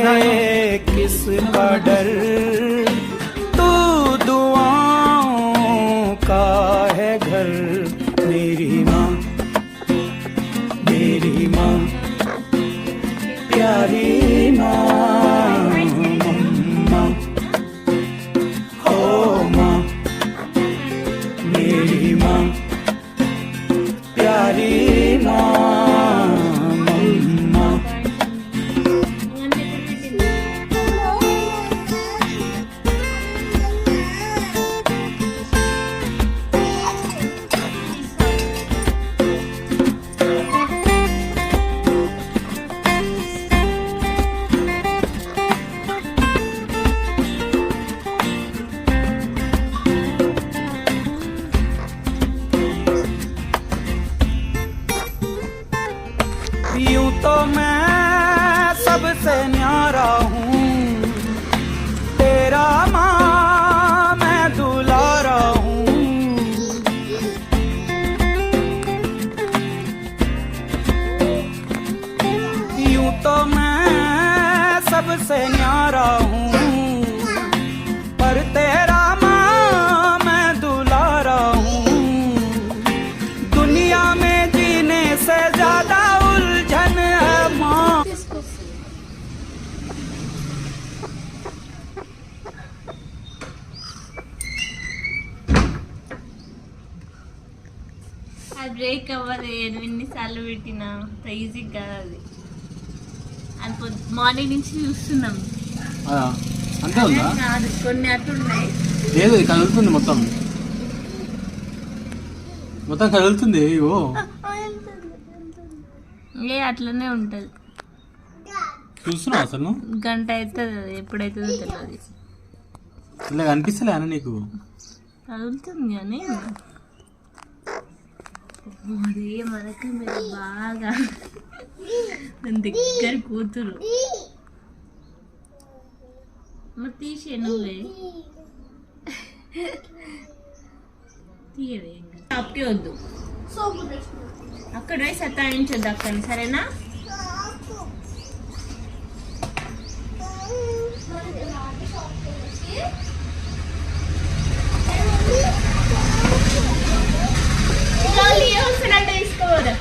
किसका डर तू दुआओं का है घर मेरी माँ प्यारी माँ मम्मा हो माँ मेरी माँ प्यारी माँ मम्मा यूं तो मैं सबसे न्यारा हूँ तेरा माँ मैं दुलारा हूँ यूं तो मैं सबसे न्यारा हूँ पर तेरा माँ मैं दुलारा हूँ दुनिया में जीने से ज्यादा उलझन है माँ బ్రేక్ అవ్వదు ఎన్నిసార్లు పెట్టినా అంత ఈజీ కాదు అది అని మార్నింగ్ నుంచి చూస్తున్నాం అంతే ఉందా కాదు కొన్ని అట్లున్నాయి లేదు ఇది కదులుతుంది మొత్తం కదులుతుంది ఇగో ఏ అట్లనే ఉంటది చూస్తున్నావు అసలు గంట అవుతుంది అది ఎప్పుడైతుందో తెలియదు ఇలా కనిపిస్తలే అన్న నీకు కదులుతుంది కానీ అదే మనకి మీరు బాగా దగ్గర కూతురు మరి తీసే నువ్వే తీయవే షాప్కి వద్దు అక్కడ పోయి సతాయించొద్దు అక్కడ సరేనా వస్తున్నట్టు తీసుకోవద్దు